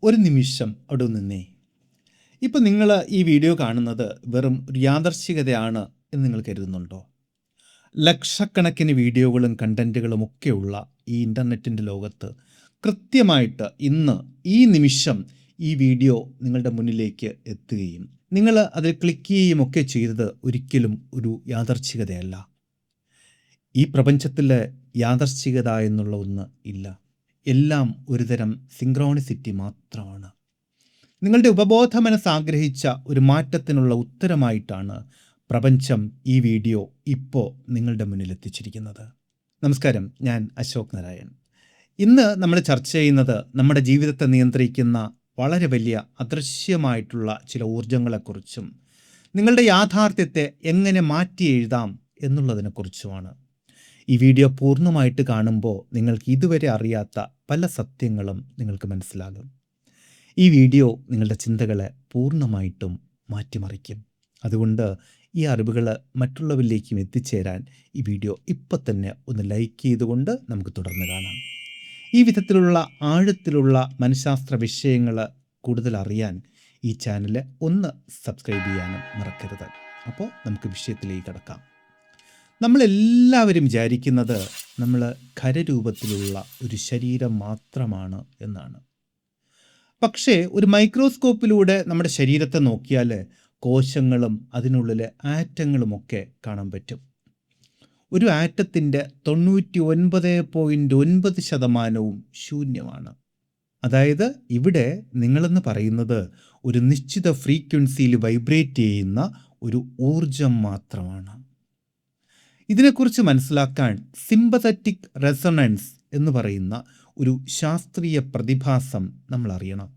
ഒരു നിമിഷം അവിടെ നിന്നേ. ഇപ്പം നിങ്ങൾ ഈ വീഡിയോ കാണുന്നത് വെറും ഒരു യാദർച്ഛികതയാണ് എന്ന് നിങ്ങൾ കരുതുന്നുണ്ടോ? ലക്ഷക്കണക്കിന് വീഡിയോകളും കണ്ടൻറ്റുകളും ഒക്കെയുള്ള ഈ ഇൻ്റർനെറ്റിൻ്റെ ലോകത്ത് കൃത്യമായിട്ട് ഇന്ന് ഈ നിമിഷം ഈ വീഡിയോ നിങ്ങളുടെ മുന്നിലേക്ക് എത്തുകയും നിങ്ങൾ അതിൽ ക്ലിക്ക് ചെയ്യുകയും ഒക്കെ ചെയ്തത് ഒരിക്കലും ഒരു യാദർച്ഛികതയല്ല. ഈ പ്രപഞ്ചത്തിൽ യാദർച്ഛികത എന്നുള്ള ഒന്ന് ഇല്ല. എല്ലാം ഒരുതരം സിങ്ക്രോണിസിറ്റി മാത്രമാണ്. നിങ്ങളുടെ ഉപബോധ മനസ്സ് ആഗ്രഹിച്ച ഒരു മാറ്റത്തിനുള്ള ഉത്തരമായിട്ടാണ് പ്രപഞ്ചം ഈ വീഡിയോ ഇപ്പോൾ നിങ്ങളുടെ മുന്നിൽ എത്തിച്ചിരിക്കുന്നത്. നമസ്കാരം, ഞാൻ അശോക് നാരായൺ. ഇന്ന് നമ്മൾ ചർച്ച ചെയ്യുന്നത് നമ്മുടെ ജീവിതത്തെ നിയന്ത്രിക്കുന്ന വളരെ വലിയ അദൃശ്യമായിട്ടുള്ള ചില ഊർജങ്ങളെക്കുറിച്ചും നിങ്ങളുടെ യാഥാർത്ഥ്യത്തെ എങ്ങനെ മാറ്റി എഴുതാം എന്നുള്ളതിനെക്കുറിച്ചുമാണ്. ഈ വീഡിയോ പൂർണ്ണമായിട്ട് കാണുമ്പോൾ നിങ്ങൾക്ക് ഇതുവരെ അറിയാത്ത പല സത്യങ്ങളും നിങ്ങൾക്ക് മനസ്സിലാകും. ഈ വീഡിയോ നിങ്ങളുടെ ചിന്തകളെ പൂർണ്ണമായിട്ടും മാറ്റിമറിക്കും. അതുകൊണ്ട് ഈ അറിവുകൾ മറ്റുള്ളവരിലേക്കും എത്തിച്ചേരാൻ ഈ വീഡിയോ ഇപ്പം തന്നെ ഒന്ന് ലൈക്ക് ചെയ്തുകൊണ്ട് നമുക്ക് തുടർന്ന് കാണാം. ഈ വിധത്തിലുള്ള ആഴത്തിലുള്ള മനഃശാസ്ത്ര വിഷയങ്ങൾ കൂടുതൽ അറിയാൻ ഈ ചാനൽ ഒന്ന് സബ്സ്ക്രൈബ് ചെയ്യാനും മറക്കരുത്. അപ്പോൾ നമുക്ക് വിഷയത്തിലേക്ക് കടക്കാം. നമ്മളെല്ലാവരും വിചാരിക്കുന്നത് നമ്മൾ ഖരരൂപത്തിലുള്ള ഒരു ശരീരം മാത്രമാണ് എന്നാണ്. പക്ഷേ ഒരു മൈക്രോസ്കോപ്പിലൂടെ നമ്മുടെ ശരീരത്തെ നോക്കിയാൽ കോശങ്ങളും അതിനുള്ളിലെ ആറ്റങ്ങളുമൊക്കെ കാണാൻ പറ്റും. ഒരു ആറ്റത്തിൻ്റെ 99.9% ശൂന്യമാണ്. അതായത് ഇവിടെ നിങ്ങളെന്ന് പറയുന്നത് ഒരു നിശ്ചിത ഫ്രീക്വൻസിയിൽ വൈബ്രേറ്റ് ചെയ്യുന്ന ഒരു ഊർജം മാത്രമാണ്. ഇതിനെക്കുറിച്ച് മനസ്സിലാക്കാൻ സിമ്പതറ്റിക് റെസൊണൻസ് എന്ന് പറയുന്ന ഒരു ശാസ്ത്രീയ പ്രതിഭാസം നമ്മൾ അറിയണം.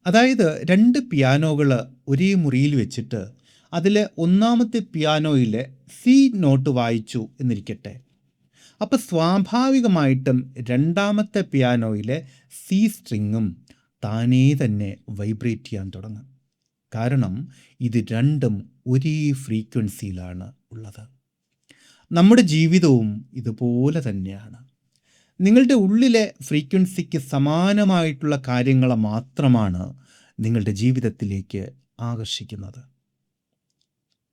അതായത് 2 പിയാനോകൾ ഒരേ മുറിയിൽ വെച്ചിട്ട് അതിൽ ഒന്നാമത്തെ പിയാനോയിലെ സി നോട്ട് വായിച്ചു എന്നിരിക്കട്ടെ. അപ്പോൾ സ്വാഭാവികമായിട്ടും രണ്ടാമത്തെ പിയാനോയിലെ സി സ്ട്രിങ്ങും താനേ തന്നെ വൈബ്രേറ്റ് ചെയ്യാൻ തുടങ്ങും. കാരണം ഇത് രണ്ടും ഒരേ ഫ്രീക്വൻസിയിലാണ് ഉള്ളത്. നമ്മുടെ ജീവിതവും ഇതുപോലെ തന്നെയാണ്. നിങ്ങളുടെ ഉള്ളിലെ ഫ്രീക്വൻസിക്ക് സമാനമായിട്ടുള്ള കാര്യങ്ങൾ മാത്രമാണ് നിങ്ങളുടെ ജീവിതത്തിലേക്ക് ആകർഷിക്കുന്നത്.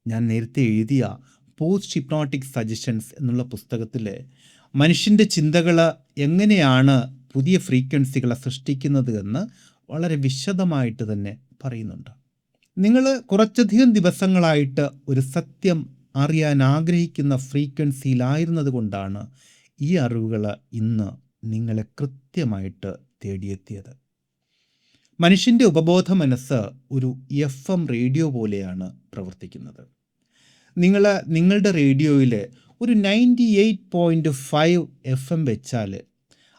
ഞാൻ നേരത്തെ എഴുതിയ പോസ്റ്റ് ഹിപ്നോട്ടിക് സജഷൻസ് എന്നുള്ള പുസ്തകത്തിൽ മനുഷ്യൻ്റെ ചിന്തകൾ എങ്ങനെയാണ് പുതിയ ഫ്രീക്വൻസികളെ സൃഷ്ടിക്കുന്നത് എന്ന് വളരെ വിശദമായിട്ട് തന്നെ പറയുന്നുണ്ട്. നിങ്ങൾ കുറച്ചധികം ദിവസങ്ങളായിട്ട് ഒരു സത്യം അറിയാൻ ആഗ്രഹിക്കുന്ന ഫ്രീക്വൻസിയിലായിരുന്നത് കൊണ്ടാണ് ഈ അറിവുകൾ ഇന്ന് നിങ്ങളെ കൃത്യമായിട്ട് തേടിയെത്തിയത്. മനുഷ്യൻ്റെ ഉപബോധ മനസ്സ് ഒരു FM റേഡിയോ പോലെയാണ് പ്രവർത്തിക്കുന്നത്. നിങ്ങൾ നിങ്ങളുടെ റേഡിയോയിൽ ഒരു 98.5 FM വെച്ചാൽ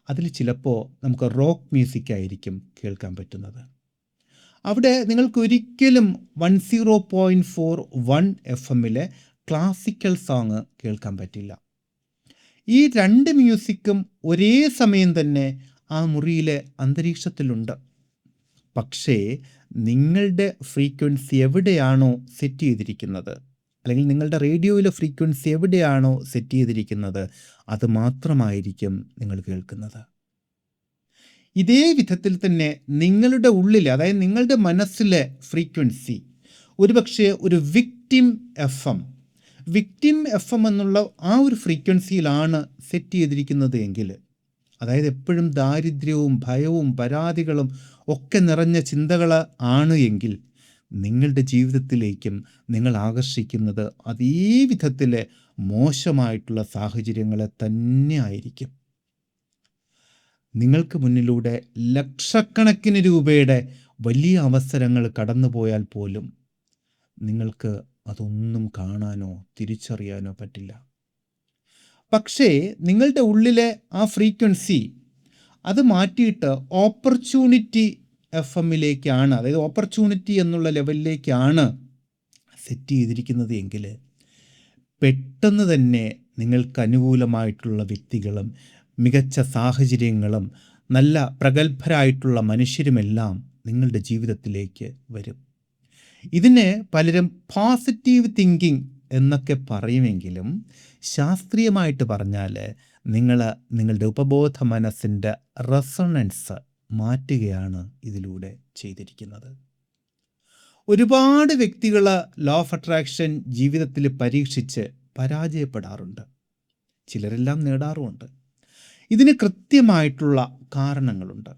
അതിൽ ചിലപ്പോൾ നമുക്ക് റോക്ക് മ്യൂസിക് ആയിരിക്കും കേൾക്കാൻ പറ്റുന്നത്. അവിടെ നിങ്ങൾക്കൊരിക്കലും 10.41 FM ക്ലാസിക്കൽ സോങ് കേൾക്കാൻ പറ്റില്ല. ഈ 2 മ്യൂസിക്കും ഒരേ സമയം തന്നെ ആ മുറിയിലെ അന്തരീക്ഷത്തിലുണ്ട്. പക്ഷേ നിങ്ങളുടെ ഫ്രീക്വൻസി എവിടെയാണോ സെറ്റ് ചെയ്തിരിക്കുന്നത്, അല്ലെങ്കിൽ നിങ്ങളുടെ റേഡിയോയിലെ ഫ്രീക്വൻസി എവിടെയാണോ സെറ്റ് ചെയ്തിരിക്കുന്നത്, അത് മാത്രമായിരിക്കും നിങ്ങൾ കേൾക്കുന്നത്. ഇതേ വിധത്തിൽ തന്നെ നിങ്ങളുടെ ഉള്ളിൽ, അതായത് നിങ്ങളുടെ മനസ്സിലെ ഫ്രീക്വൻസി ഒരുപക്ഷെ ഒരു വിക്ടിം FM എന്നുള്ള ആ ഒരു ഫ്രീക്വൻസിയിലാണ് സെറ്റ് ചെയ്തിരിക്കുന്നത് എങ്കിൽ, അതായത് എപ്പോഴും ദാരിദ്ര്യവും ഭയവും പരാതികളും ഒക്കെ നിറഞ്ഞ ചിന്തകൾ ആണ് എങ്കിൽ, നിങ്ങളുടെ ജീവിതത്തിലേക്കും നിങ്ങൾ ആകർഷിക്കുന്നത് അതേ വിധത്തിലെ മോശമായിട്ടുള്ള സാഹചര്യങ്ങളെ തന്നെ ആയിരിക്കും. നിങ്ങൾക്ക് മുന്നിലൂടെ ലക്ഷക്കണക്കിന് രൂപയുടെ വലിയ അവസരങ്ങൾ കടന്നുപോയാൽ പോലും നിങ്ങൾക്ക് അതൊന്നും കാണാനോ തിരിച്ചറിയാനോ പറ്റില്ല. പക്ഷേ നിങ്ങളുടെ ഉള്ളിലെ ആ ഫ്രീക്വൻസി അത് മാറ്റിയിട്ട് ഓപ്പർച്യൂണിറ്റി FM-ലേക്കാണ്, അതായത് ഓപ്പർച്യൂണിറ്റി എന്നുള്ള ലെവലിലേക്കാണ് സെറ്റ് ചെയ്തിരിക്കുന്നത് എങ്കിൽ, പെട്ടെന്ന് തന്നെ നിങ്ങൾക്ക് അനുകൂലമായിട്ടുള്ള വ്യക്തികളും മികച്ച സാഹചര്യങ്ങളും നല്ല പ്രഗത്ഭരായിട്ടുള്ള മനുഷ്യരുമെല്ലാം നിങ്ങളുടെ ജീവിതത്തിലേക്ക് വരും. ഇതിനെ പലരും പോസിറ്റീവ് തിങ്കിങ് എന്നൊക്കെ പറയുമെങ്കിലും ശാസ്ത്രീയമായിട്ട് പറഞ്ഞാൽ നിങ്ങളുടെ ഉപബോധ മനസ്സിൻ്റെ റെസൊണൻസ് മാറ്റുകയാണ് ഇതിലൂടെ ചെയ്തിരിക്കുന്നത്. ഒരുപാട് വ്യക്തികൾ ലോ ഓഫ് അട്രാക്ഷൻ ജീവിതത്തിൽ പരീക്ഷിച്ച് പരാജയപ്പെടാറുണ്ട്. ചിലരെല്ലാം നേടാറുമുണ്ട്. ഇതിന് കൃത്യമായിട്ടുള്ള കാരണങ്ങളുണ്ട്.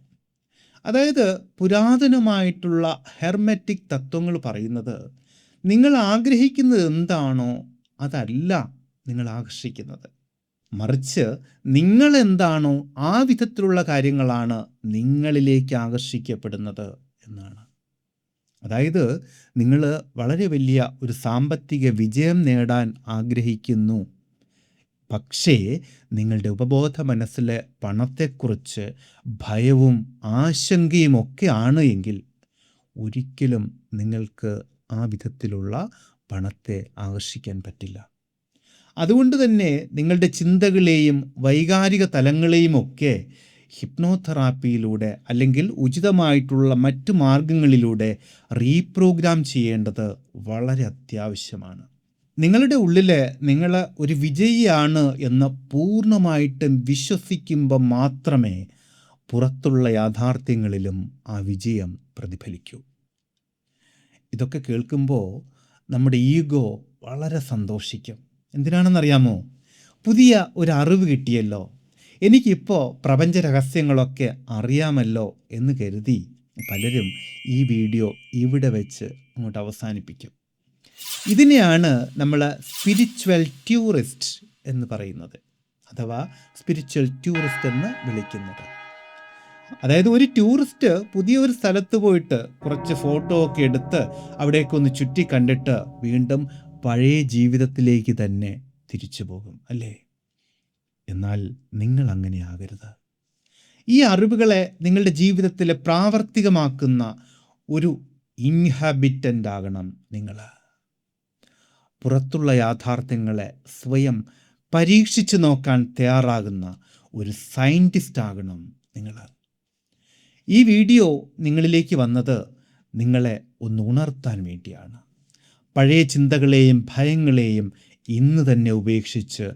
അതായത് പുരാതനമായിട്ടുള്ള ഹെർമെറ്റിക് തത്വങ്ങൾ പറയുന്നത്, നിങ്ങൾ ആഗ്രഹിക്കുന്നത് എന്താണോ അതല്ല നിങ്ങൾ ആകർഷിക്കുന്നത്, മറിച്ച് നിങ്ങൾ എന്താണോ ആ വിധത്തിലുള്ള കാര്യങ്ങളാണ് നിങ്ങളിലേക്ക് ആകർഷിക്കപ്പെടുന്നത് എന്നാണ്. അതായത് നിങ്ങൾ വളരെ വലിയ ഒരു സാമ്പത്തിക വിജയം നേടാൻ ആഗ്രഹിക്കുന്നു, പക്ഷേ നിങ്ങളുടെ ഉപബോധ മനസ്സിലെ പണത്തെക്കുറിച്ച് ഭയവും ആശങ്കയും ഒക്കെ ആണ് എങ്കിൽ ഒരിക്കലും നിങ്ങൾക്ക് ആ വിധത്തിലുള്ള പണത്തെ ആകർഷിക്കാൻ പറ്റില്ല. അതുകൊണ്ട് തന്നെ നിങ്ങളുടെ ചിന്തകളെയും വൈകാരിക തലങ്ങളെയും ഒക്കെ ഹിപ്നോതെറാപ്പിയിലൂടെ അല്ലെങ്കിൽ ഉചിതമായിട്ടുള്ള മറ്റു മാർഗങ്ങളിലൂടെ റീപ്രോഗ്രാം ചെയ്യേണ്ടത് വളരെ അത്യാവശ്യമാണ്. നിങ്ങളുടെ ഉള്ളിൽ നിങ്ങൾ ഒരു വിജയിയാണ് എന്ന് പൂർണ്ണമായിട്ടും വിശ്വസിക്കുമ്പോൾ മാത്രമേ പുറത്തുള്ള യാഥാർത്ഥ്യങ്ങളിലും ആ വിജയം പ്രതിഫലിക്കൂ. ഇതൊക്കെ കേൾക്കുമ്പോൾ നമ്മുടെ ഈഗോ വളരെ സന്തോഷിക്കും. എന്തിനാണെന്നറിയാമോ? പുതിയ ഒരു അറിവ് കിട്ടിയല്ലോ, എനിക്കിപ്പോൾ പ്രപഞ്ച രഹസ്യങ്ങളൊക്കെ അറിയാമല്ലോ എന്ന് കരുതി പലരും ഈ വീഡിയോ ഇവിടെ വെച്ച് അങ്ങോട്ട് അവസാനിപ്പിക്കും. ഇതിനെയാണ് നമ്മൾ സ്പിരിച്വൽ ടൂറിസ്റ്റ് എന്ന് പറയുന്നത്, അഥവാ സ്പിരിച്വൽ ടൂറിസ്റ്റ് എന്ന് വിളിക്കുന്നത്. അതായത് ഒരു ടൂറിസ്റ്റ് പുതിയ ഒരു സ്ഥലത്ത് പോയിട്ട് കുറച്ച് ഫോട്ടോ ഒക്കെ എടുത്ത് അവിടേക്കൊന്ന് ചുറ്റി കണ്ടിട്ട് വീണ്ടും പഴയ ജീവിതത്തിലേക്ക് തന്നെ തിരിച്ചു പോകും, അല്ലേ? എന്നാൽ നിങ്ങൾ അങ്ങനെ ആകരുത്. ഈ അറിവുകളെ നിങ്ങളുടെ ജീവിതത്തിൽ പ്രാവർത്തികമാക്കുന്ന ഒരു ഇൻഹാബിറ്റൻ്റ് ആകണം നിങ്ങൾ. പുറത്തുള്ള യാഥാർത്ഥ്യങ്ങളെ സ്വയം പരീക്ഷിച്ച് നോക്കാൻ തയ്യാറാകുന്ന ഒരു സയൻറ്റിസ്റ്റ് ആകണം നിങ്ങൾ. ഈ വീഡിയോ നിങ്ങളിലേക്ക് വന്നത് നിങ്ങളെ ഒന്ന് ഉണർത്താൻ വേണ്ടിയാണ്. പഴയ ചിന്തകളെയും ഭയങ്ങളെയും ഇന്ന് തന്നെ ഉപേക്ഷിച്ച്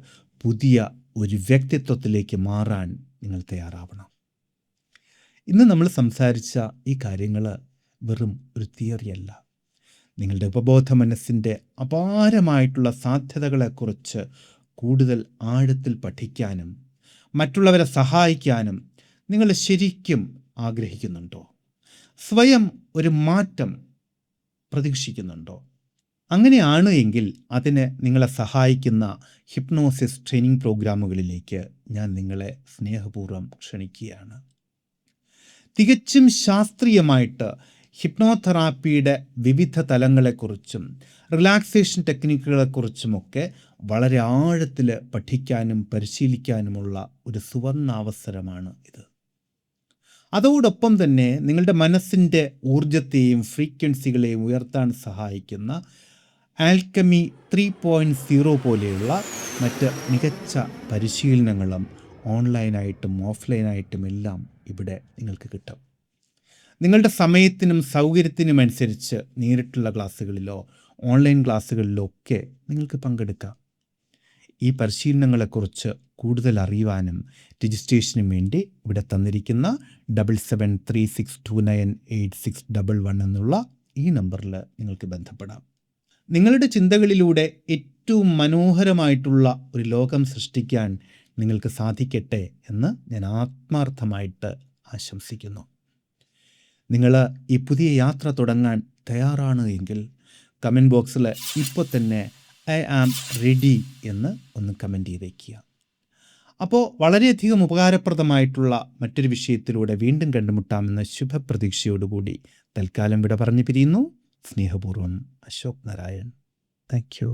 പുതിയ ഒരു വ്യക്തിത്വത്തിലേക്ക് മാറാൻ നിങ്ങൾ തയ്യാറാവണം. ഇന്ന് നമ്മൾ സംസാരിച്ച ഈ കാര്യങ്ങൾ വെറും ഒരു തിയറിയല്ല. നിങ്ങളുടെ ഉപബോധ മനസ്സിൻ്റെ അപാരമായിട്ടുള്ള സാധ്യതകളെക്കുറിച്ച് കൂടുതൽ ആഴത്തിൽ പഠിക്കാനും മറ്റുള്ളവരെ സഹായിക്കാനും നിങ്ങൾ ശരിക്കും ആഗ്രഹിക്കുന്നുണ്ടോ? സ്വയം ഒരു മാറ്റം പ്രതീക്ഷിക്കുന്നുണ്ടോ? അങ്ങനെയാണ് എങ്കിൽ അതിന് നിങ്ങളെ സഹായിക്കുന്ന ഹിപ്നോസിസ് ട്രെയിനിങ് പ്രോഗ്രാമുകളിലേക്ക് ഞാൻ നിങ്ങളെ സ്നേഹപൂർവ്വം ക്ഷണിക്കുകയാണ്. തികച്ചും ശാസ്ത്രീയമായിട്ട് ഹിപ്നോതെറാപ്പിയുടെ വിവിധ തലങ്ങളെക്കുറിച്ചും റിലാക്സേഷൻ ടെക്നിക്കുകളെക്കുറിച്ചുമൊക്കെ വളരെ ആഴത്തിൽ പഠിക്കാനും പരിശീലിക്കാനുമുള്ള ഒരു സുവർണാവസരമാണ് ഇത്. അതോടൊപ്പം തന്നെ നിങ്ങളുടെ മനസ്സിൻ്റെ ഊർജത്തെയും ഫ്രീക്വൻസികളെയും ഉയർത്താൻ സഹായിക്കുന്ന ആൽക്കമി 3.0 പോലെയുള്ള മറ്റ് മികച്ച പരിശീലനങ്ങളും ഓൺലൈനായിട്ടും ഓഫ്ലൈനായിട്ടും എല്ലാം ഇവിടെ നിങ്ങൾക്ക് കിട്ടും. നിങ്ങളുടെ സമയത്തിനും സൗകര്യത്തിനും അനുസരിച്ച് നേരിട്ടുള്ള ക്ലാസ്സുകളിലോ ഓൺലൈൻ ക്ലാസ്സുകളിലോ ഒക്കെ നിങ്ങൾക്ക് പങ്കെടുക്കാം. ഈ പരിശീലനങ്ങളെക്കുറിച്ച് കൂടുതൽ അറിയുവാനും രജിസ്ട്രേഷനും വേണ്ടി ഇവിടെ തന്നിരിക്കുന്ന 7736298611 എന്നുള്ള ഈ നമ്പറിൽ നിങ്ങൾക്ക് ബന്ധപ്പെടാം. നിങ്ങളുടെ ചിന്തകളിലൂടെ ഏറ്റവും മനോഹരമായിട്ടുള്ള ഒരു ലോകം സൃഷ്ടിക്കാൻ നിങ്ങൾക്ക് സാധിക്കട്ടെ എന്ന് ഞാൻ ആത്മാർത്ഥമായിട്ട് ആശംസിക്കുന്നു. നിങ്ങൾ ഈ പുതിയ യാത്ര തുടങ്ങാൻ തയ്യാറാണ് എങ്കിൽ കമൻറ്റ് ബോക്സിൽ ഇപ്പോൾ തന്നെ ഐ ആം റെഡി എന്ന് ഒന്ന് കമൻറ്റ് ചെയ്തേക്കുക. അപ്പോൾ വളരെയധികം ഉപകാരപ്രദമായിട്ടുള്ള മറ്റൊരു വിഷയത്തിലൂടെ വീണ്ടും കണ്ടുമുട്ടാമെന്ന ശുഭപ്രതീക്ഷയോടുകൂടി തൽക്കാലം വിട പറഞ്ഞു പിരിയുന്നു. സ്നേഹപൂർവ്വം, അശോക് നാരായൺ. Thank you.